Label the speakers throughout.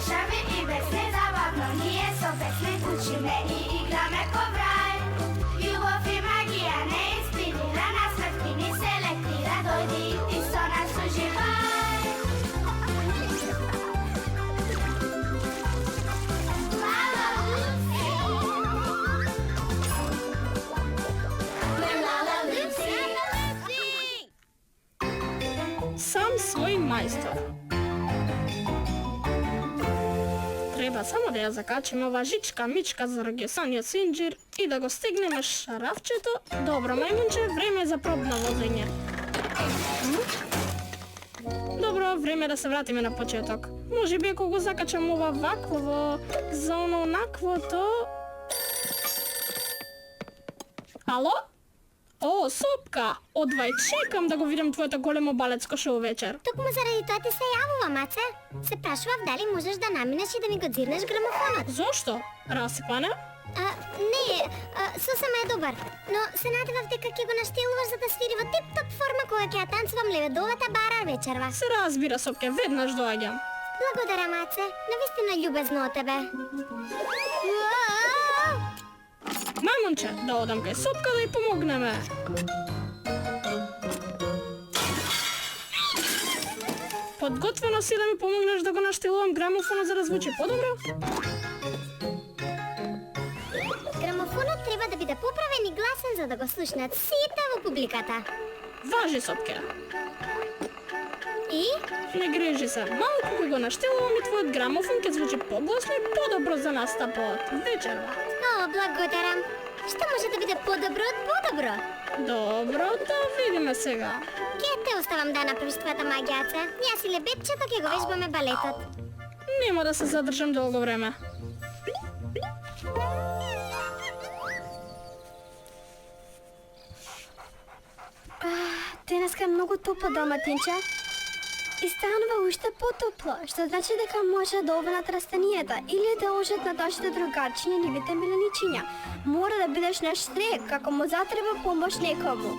Speaker 1: шарми и весни, забавно ние со песни учиме и играме ко врај. Љубов и магија не инспирира, на сметки ни селектира, дојди и ти со нас уживај. Мала Лупси, мала Лупси.
Speaker 2: Сам свој мајстор. Треба само да ја закачиме ова жичка мичка за рогесаниот синџир и да го стегнеме шарафчето. Добро, мајмунче, време за пробно возење. Добро, време да се вратиме на почеток. Може би ако го закачам ова вакво за оно онаквото... Ало? О, Сопка! Одвај, чекам да го видам твоето големо балетско шоу вечер.
Speaker 3: Токму заради тоа ти се јавувам, Маце. Се прашував дали можеш да наминеш и да ми го дзирнеш грамофонот.
Speaker 2: Зошто? Расипане?
Speaker 3: Не, сосема е добар, но се надевав дека ќе го наштилуваш за да свири во тип-топ форма кога ќе ја танцувам лебедовата бара вечерва.
Speaker 2: Се разбира, Сопке, веднаш доаѓам.
Speaker 3: Благодарам, Маце. Навистина љубезно од тебе.
Speaker 2: Мајмунче, да одам кај Сопка да ја помогнеме. Подготвено си да ми помогнеш да го наштилувам грамофонот за да звучи подобро?
Speaker 3: Грамофонот треба да биде поправен и гласен за да го слушнат сите во публиката.
Speaker 2: Важи, Сопке.
Speaker 3: И?
Speaker 2: Не грижи се, малку кога го наштилувам и твојот грамофон ќе звучи погласно и подобро за настапот вечерва.
Speaker 3: Благодарам. Што може да биде подобро од подобро?
Speaker 2: Добро, да видиме сега.
Speaker 3: Ке те оставам да направиш твојата магијаца. Јас и лебедчето ќе го вежбаме балетот.
Speaker 2: Нема да се задржам долго време.
Speaker 4: Денеска е многу топло, Далматинче. И станува уште потопло, што значи дека може да овенат растанијата или да ожат на нашите другарчиња и нивите миленичиња. Мора да бидеш наш стрек, како му затреба помош некому.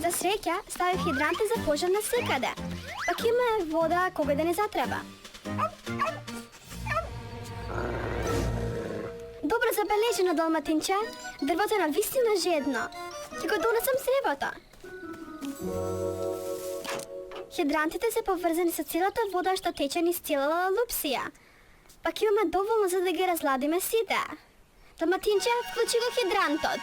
Speaker 4: За среќа, ставив хидранти за пожар на секаде. Пак има вода кога да не затреба. Добро забележено, Далматинче. Дрвото е навистина жедно. Ќе го донесам сребото. Хидрантите се поврзани со целата вода што тече низ целата Лупсија. Пак имаме доволно за да ги разладиме сите. Далматинче, вклучи го хидрантот.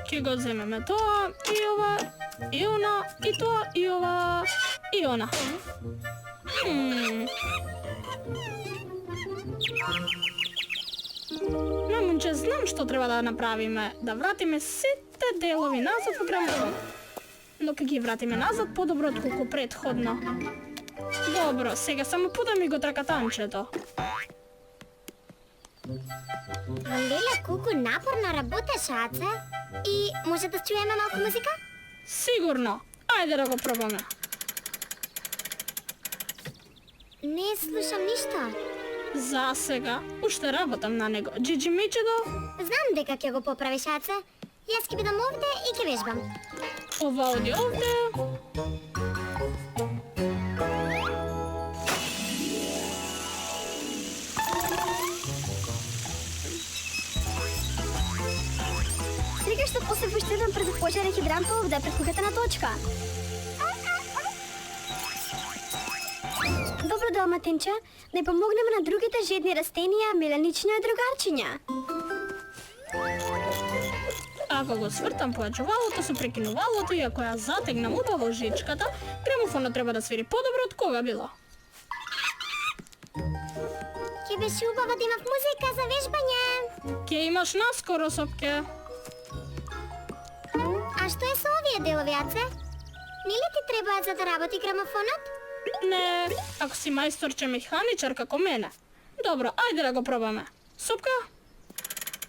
Speaker 2: Ќе го земеме тоа, и ова, и она, и тоа, и ова, и она. Мајмунче, знам што треба да направиме. Да вратиме сите делови назад во грамофонот. Но кога ги вратиме назад, подобро отколку претходно. Добро, сега само подај го тракатанчето.
Speaker 3: Ванделија колку напорно работеш, Аце. И може да чуеме малку музика?
Speaker 2: Сигурно. Ајде да го пробаме.
Speaker 3: Не слушам ништо.
Speaker 2: За сега, уште работам на него. Джиджи Мичедо,
Speaker 3: Знам дека ќе го поправиш, Аце. Јас ќе бидам овде и ќе вежбам.
Speaker 2: ова оди овде.
Speaker 4: Сега што посебно уште еден предпочарен хидрант овде пред куќата на точка. Добро, Далматинче, да ја помогнеме на другите жедни растенија, миленичиња и другарчиња.
Speaker 2: Ако го свртам појачувалото со прекинувалото и ако ја затегнам убаво жичката, грамофонот треба да свири подобро од кога било.
Speaker 3: Ќе беше убаво да имав музика за вежбање.
Speaker 2: Ке имаш наскоро, Сопке.
Speaker 3: А што е со овие делови, Аце? Нели ти требаат за да работи грамофонот?
Speaker 2: Не, ако си мајсторче механичар како мене. Добро, ајде да го пробаме. Сопка?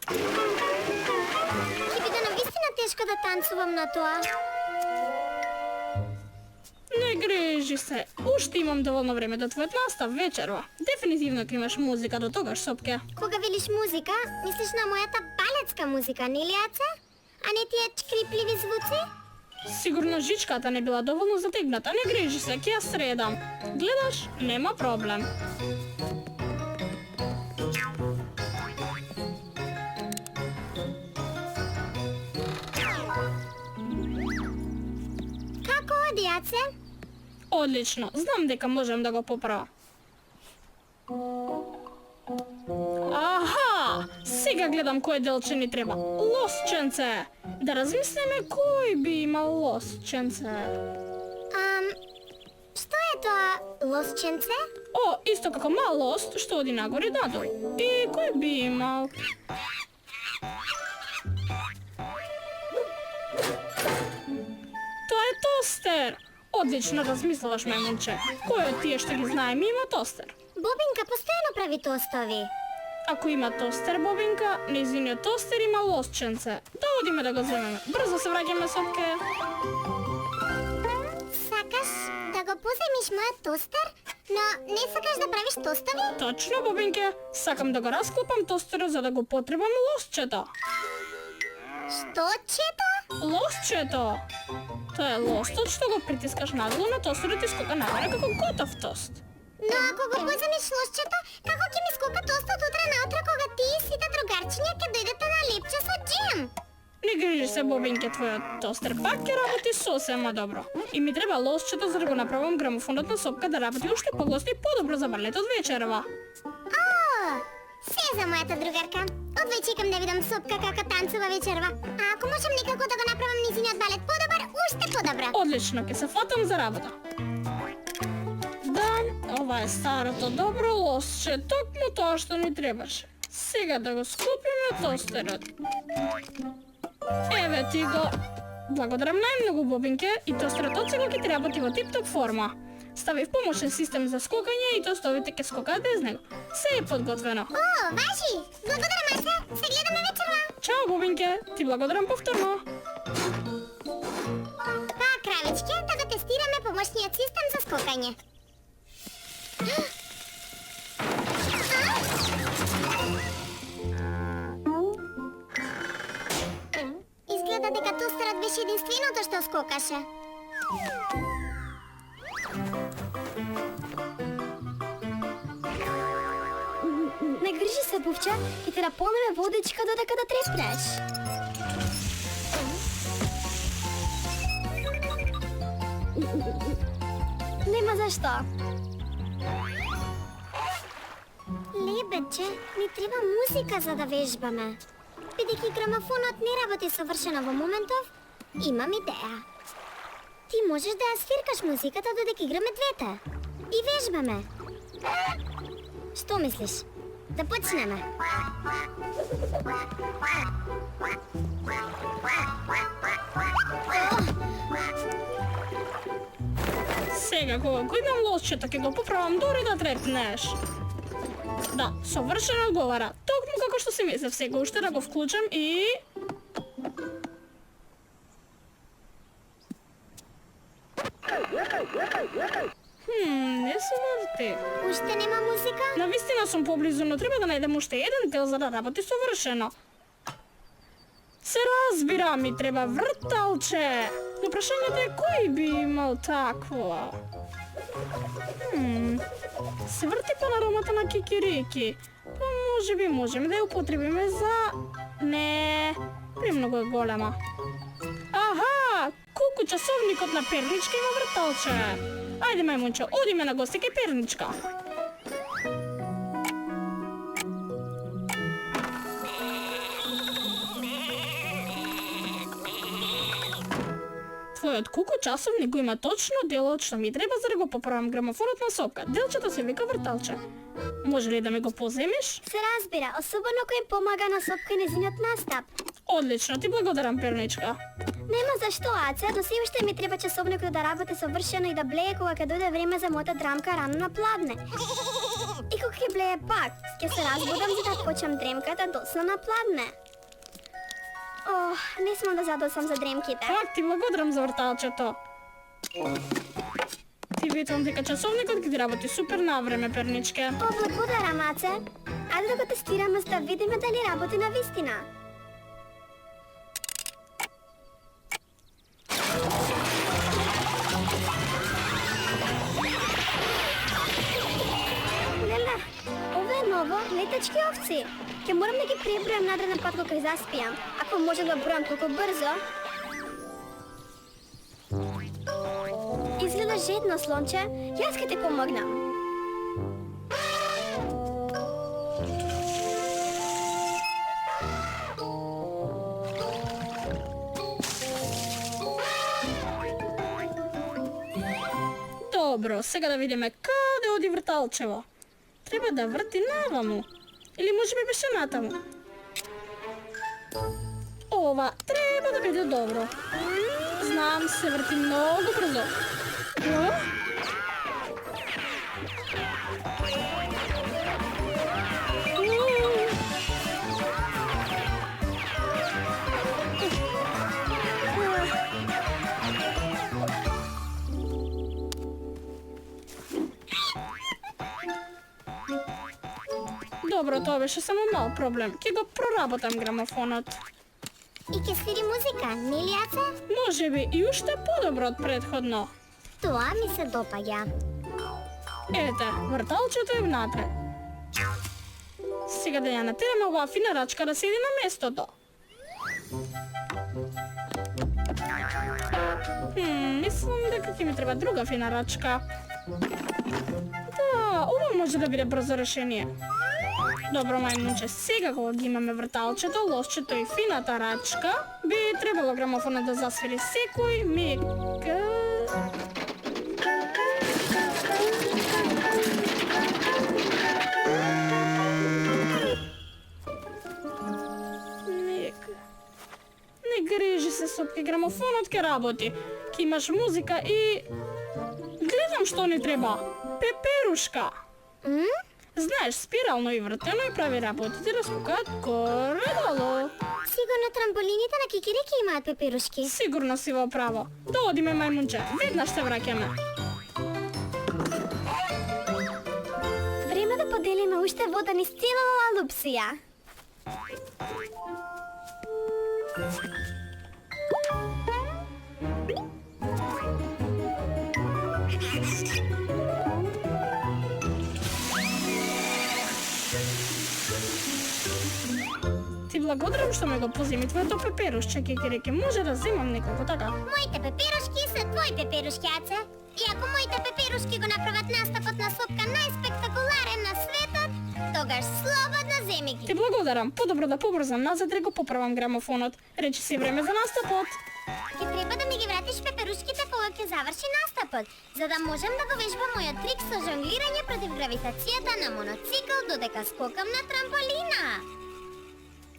Speaker 3: Ќе биде навистина тешко да танцувам на тоа.
Speaker 2: Не грижи се, уште имам доволно време до твојот настав вечерва. Дефинитивно ќе имаш музика до тогаш, Сопке.
Speaker 3: Кога велиш музика, мислиш на мојата балетска музика, нели Аце? А не тие чкрипливи звуци?
Speaker 2: Сигурно жичката не била доволно затегната, не грижи се, ќе ја средам. Гледаш, нема проблем.
Speaker 3: Како оди, Аце?
Speaker 2: Одлично, знам дека можем да го поправам. Аха, сега гледам кој делче ни треба. Лосченце. Да размислиме кој би имал лосченце.
Speaker 3: Што е тоа лосченце?
Speaker 2: О, исто како мал лост што оди нагоре и надолу. И кој би имал? Тоа е тостер. Одлично размислуваш, мемунче. Кој од тие што ги знаем има тостер?
Speaker 3: Бобинка постојано прави тостови.
Speaker 2: Ако има тостер, Бобинка, нејзиниот тостер има лосченце. Да одиме да го земеме. Брзо се враќаме, Сопке.
Speaker 3: Сакаш да го поземиш мојот тостер, но не сакаш да правиш тостови?
Speaker 2: Точно, Бобинке. Сакам да го расклопам тостерот за да го потребам лосчето.
Speaker 3: Што чето?
Speaker 2: Лосчето. Тоа е лостот што го притискаш надолу на тостерот и скока нагоре како готов тост.
Speaker 3: Но ако го поземиш лосчето, како ќе ми скока тостот утре наутро кога ти и сите другарчиња ќе дојдете на лепче со джем?
Speaker 2: Не грижи се, Бобинке, твојот тостер пак ќе работи сосема добро. И ми треба лосчето за да го направам грамофонот на Сопка да работи уште погласно и подобро за балетот вечерва.
Speaker 3: О, се за мојата другарка. Одвај чекам да видам Сопка како танцува вечерва. А ако можам некако да го направам низиниот балет подобар, уште подобро.
Speaker 2: Одлично, ќе се фатам за работа. Да, ова е старото добро лосче, токму тоа што ни требаше. Сега да го склопиме тостерот. Еве ти го. Благодарам најмногу, Бобинке, и тостерот сега ќе ти работи во тип-топ форма. Ставив помошен систем за скокање и тостовите ќе скокаат без него. Се е подготвено.
Speaker 3: О, важи! Благодарам, Аце! Се гледаме вечерва!
Speaker 2: Чао, Бобинке, ти благодарам повторно.
Speaker 3: Па, кравичке, да го тестираме помошниот систем за скокање. Изгледа дека тостерот беше единственото што скокаше.
Speaker 4: Не грижи се, Бувче, и ти напълнеме водичка додека да треснеш. Нема зашто.
Speaker 3: Лебедче, ни треба музика за да вежбаме. Бидејќи грамофонот не работи совршено во моментов, имам идеја. Ти можеш да ја свиркаш музиката додека играме двете. И вежбаме. Што мислиш? Да почнеме.
Speaker 2: Сега, кога го имам лосчето, ќе го поправам дори да трепнеш. Да, совршено одговара. Токму како што си мислев, сега уште да го вклучам и... не се врти.
Speaker 3: Уште нема музика?
Speaker 2: Навистина сум поблизу, но треба да најдем уште еден дел за да работи совршено. Се разбира, ми треба врталче. Но прашањето е кој би имал такво? Се врти по аромата на кикирики. Па може би можеме да ја употребиме за... Не, премногу е голема. Аха, колку часовникот на Перничка има врталче. Ајде, мајмунче, одиме на гости кај Перничка. Твојот куку часовник го има точно делот што ми треба за да го поправам грамофонот на Сопка. Делчето се вика врталче. Може ли да ми го поземиш?
Speaker 3: Се разбира, особено кој им помага на Сопка и незиниот настап.
Speaker 2: Одлично, ти благодарам, Перничка.
Speaker 3: Нема зашто, Аце, но се уште ми треба часовникот да работи совршено и да блее кога ќе дојде време за мојата драмка рано на пладне. И кога ќе блее пак, ќе се разбудам за да почнам дремката доцна на пладне. Не смам да задосам за дремките.
Speaker 2: Пак ти благодарам за врталчето. ти ветувам дека часовникот ќе ти работи супер на време, перничке.
Speaker 3: О, благодарам, Аце. Ајде да го тестираме за да видиме дали работи на вистина. Леле, ова е ново, летачки овци. Ќе морам да ги пребројам надреден пат кога ќе заспијам. Ако може да бројам толку брзо. Изгледа жедно, слонче. Јас ќе ти помогнам.
Speaker 2: Добро, сега да видиме каде оди врталчево. Треба да врти наваму. Или можеби беше натаму. Ова треба да биде добро. Знам, се врти многу брзо. О? Добро, тоа беше само мал проблем. Ќе го проработам грамофонот.
Speaker 3: И ќе свири музика, нели, Аце?
Speaker 2: Можеби и уште подобро од претходно.
Speaker 3: Тоа ми се допаѓа.
Speaker 2: Ете, врталчето е внатре. Сега да ја натераме оваа фина рачка да седи на местото. Мислам дека ќе ми треба друга фина рачка. Да, ова може да биде брзо решение. Добро, мајмунче, сега кога ги имаме врталчето, лошчето и фината рачка, би требало грамофонот да засвири секој миг. Не грижи се, Сопки, грамофонот ке работи. Ке имаш музика и... Гледам што ни треба. Пеперушка. Знаеш, спирално и вртено и прави работите да скукаат горе-долу.
Speaker 3: Сигурно трамполините на Кикирики имаат пеперушки.
Speaker 2: Сигурно си во право. Да одиме, мајмунче. Веднаш се враќаме.
Speaker 3: Време да поделиме уште вода низ целава лупсија.
Speaker 2: Ти благодарам што ме го поземи твоето пеперушче, Кикирики. Може да земам неколку така.
Speaker 3: Моите пеперушки се твои пеперушки, Аце. И ако моите пеперушки го направат настапот на Сопка најспектакуларен на светот, тогаш слободно земи ги.
Speaker 2: Ти благодарам. Подобро да побрзам назад и го поправам грамофонот. Речи си време за настапот.
Speaker 3: Ќе треба да ми ги вратиш пеперушките кога ќе заврши настапот, за да можам да го вежбам мојот трик со жонглирање против гравитацијата на моноцикл додека скокам на трамполина.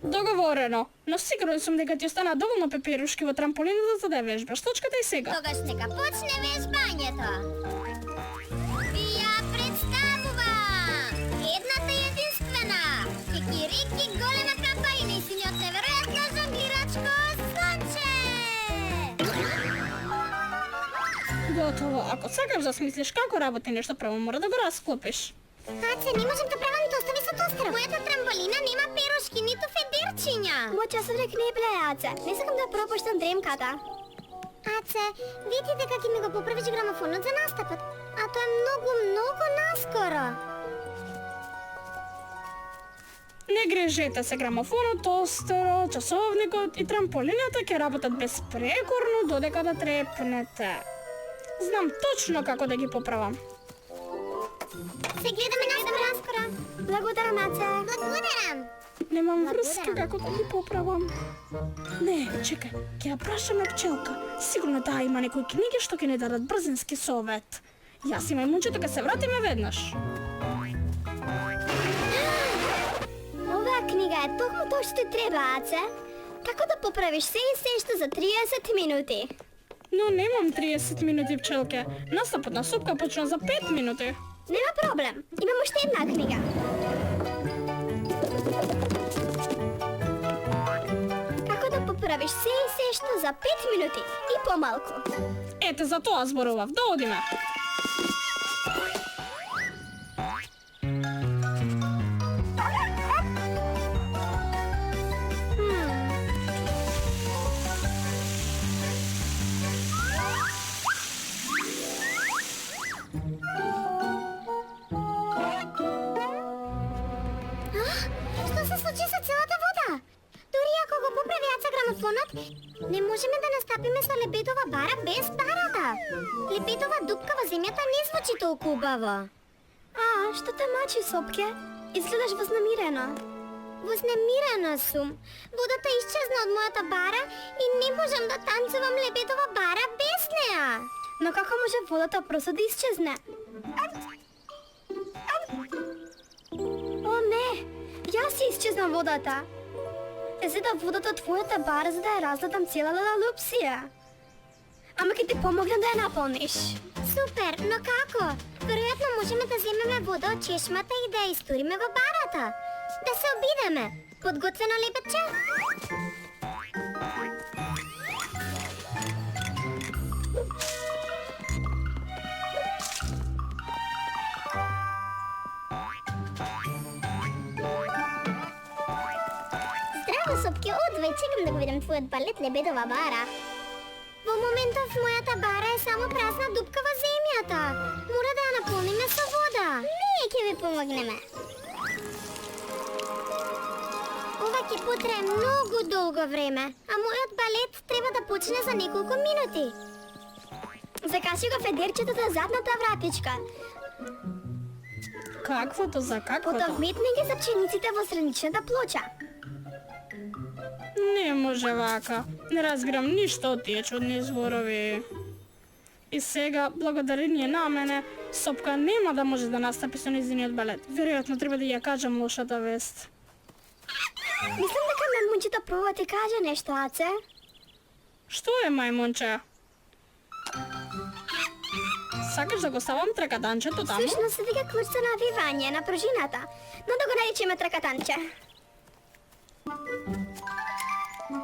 Speaker 2: Договорено, но сигурен сум дека ти остана доволно пеперушки во трамполинот за да ја вежбаш. Точката и сега.
Speaker 3: Тогаш нека почне вежбањето. Ви ја представувам едната и единствена Кикирики голема капа и нејзиниот неверојатно жонглирачко слонче.
Speaker 2: Готово. Ако сакаш да смислиш како работи нешто, прво мора да го расклопиш.
Speaker 3: Аце, не можам да правам тостови со тостер. Мојата трамполина нема перушки, ниту федерчиња.
Speaker 4: Мој часовник не влее, Аце. Не сакам да пропуштам дремката.
Speaker 3: Аце, види дека ќе ми го поправиш грамофонот за настапот, а тоа е многу наскоро.
Speaker 2: Не грежете се, грамофонот, тостерот, часовникот и трамполината ќе работат безпрекорно додека да трепнете. Знам точно како да ги поправам.
Speaker 3: Се гледаме наскоро.
Speaker 4: Благодарам, Аце.
Speaker 3: Благодарам.
Speaker 2: Немам врска како да ги поправам. Не, чекај, ќе ја прашаме пчелка. Сигурно таа има некои книги што ќе ни дадат брзински совет. Јас и мајмунчето ќе се вратиме веднаш.
Speaker 4: Оваа книга е токму тоа што ти треба, Аце. Како да поправиш се и сешто за 30 минути.
Speaker 2: Но немам 30 минути, пчелке. Настапот на Сопка почна за 5 минути.
Speaker 4: Нема проблем. Имам уште една книга. Како да поправиш се и сешто за 5 минути и помалку.
Speaker 2: Ете, за тоа зборував. Да одиме.
Speaker 3: можеме да настапиме со лебедова бара без барата. Лебедова дупка во земјата не звучи толку убаво.
Speaker 4: Што те мачи, Сопке? Изгледаш вознемирена.
Speaker 3: Вознемирена сум. Водата исчезна од мојата бара и не можам да танцувам лебедова бара без неа.
Speaker 4: Но како може водата просто да исчезне? О, не! Јас си исчезна водата. Зеда водата од твојата бара за да ја разгледам цела Лалалупсија. Ама ќе ти помогнам да ја наполниш.
Speaker 3: Супер, но како? Веројатно можеме да земеме вода од чешмата и да ја истуриме во барата. Да се обидеме. Подготвено ли, бече? Здраво, Сопке, одвај, чекам да го видам твојот балет лебедова бара. Во моментов мојата бара е само празна дупка во земјата. Мора да ја наполниме со вода. Не, ќе ви помогнеме. Ова ќе потрае многу долго време, а мојот балет треба да почне за неколку минути.
Speaker 4: Закачи го федерчето за задната вратичка.
Speaker 2: Каквото за каквото?
Speaker 4: Потоа метни ги запчениците во страничната плоча.
Speaker 2: Не може вака. Не разбирам ништо од тие чудни зборови. И сега, благодарение на мене, Сопка нема да може да настапи со нејзиниот балет. Веројатно треба да ја кажам лошата вест.
Speaker 4: Мислам дека мајмунчето проба ти каже нешто, Аце.
Speaker 2: Што е, мајмунче? Сакаш да го ставам тракатанчето таму?
Speaker 4: Всушност се вика клуч за навивање на пружината, но да го наречеме тракатанче.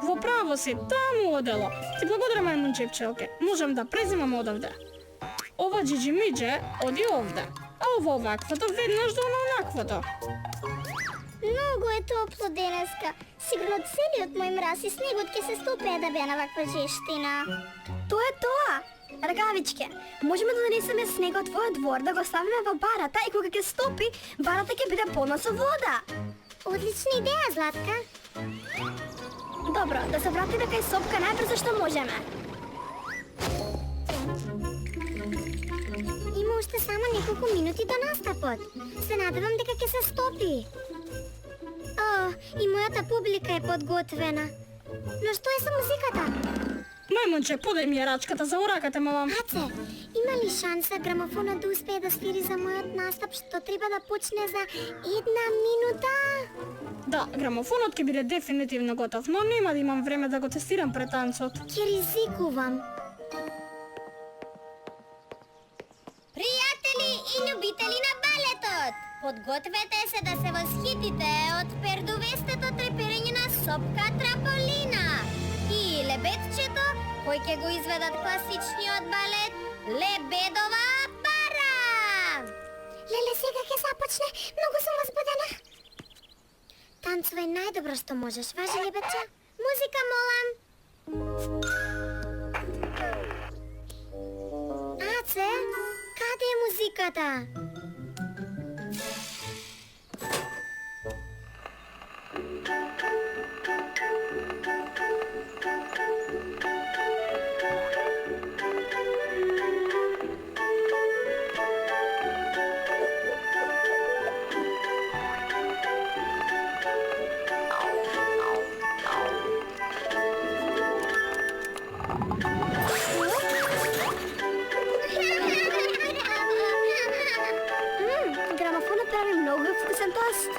Speaker 2: Во право си, таму одело. Ти благодарам, мајмунче и пчелке. Можам да презимам одовде. Ова джиджи миџе оди овде, а ова оваквото веднаш до онаквото.
Speaker 3: Многу е топло денеска. Сигурно целиот мој мраз и снегот ќе се стопеа да беа на ваква жештина.
Speaker 4: Тоа е тоа. Рагавичке, можеме да донесеме снег од твојот двор, да го ставиме во барата и кога ќе стопи, барата ќе биде полна со вода.
Speaker 3: Одлична идеја, Златка.
Speaker 4: Добро, да се вратиме кај Сопка најбрзо што можеме.
Speaker 3: Има уште само неколку минути до настапот. Се надевам дека ќе се стопи. И мојата публика е подготвена. Но што е со музиката?
Speaker 2: Мајмунче, подај ми ја рачката за уракате, мала.
Speaker 3: Аце, има ли шанса грамофонот да успее да свири за мојот настап што треба да почне за 1 минута?
Speaker 2: Да, грамофонот ќе биде дефинитивно готов, но нема да имам време да го тестирам пред танцот.
Speaker 3: Ќе ризикувам. Пријатели и љубители на балетот, подгответе се да се восхитите од пердувестото треперење на Сопка Траполина и лебедчето кој ќе го изведат класичниот балет Лебедова бара. Леле, сега ќе започне. Многу сум возбудена. Танцувај најдобро што можеш, важи ли, бече? Музика, молам. Аце, каде е музиката?
Speaker 4: Грамофонот прави многу вкусен тост.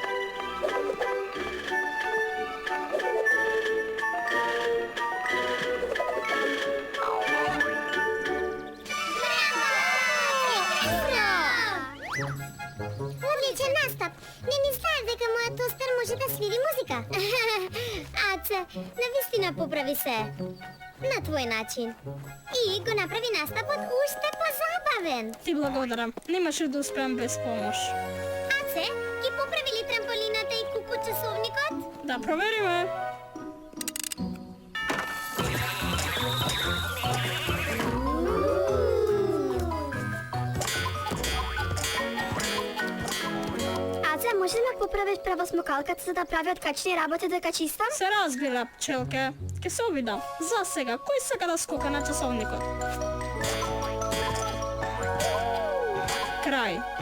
Speaker 3: Одличен настап! Не ми знаев дека мојот тостер може да свири музика. Аце, навистина поправи се. На твој начин. И го направи настапот уште позабавен.
Speaker 2: Ти благодарам. Немаше да успеам без помош.
Speaker 3: Аце, ги поправи ли трамполината и куку-часовникот?
Speaker 2: Да провериме.
Speaker 4: може да ме поправиш правосмокалката за да прави откачни работи дека чистам?
Speaker 2: Се разбира, пчелке. Ке се обидам. За сега, кој сака да скока на часовникот? Крај.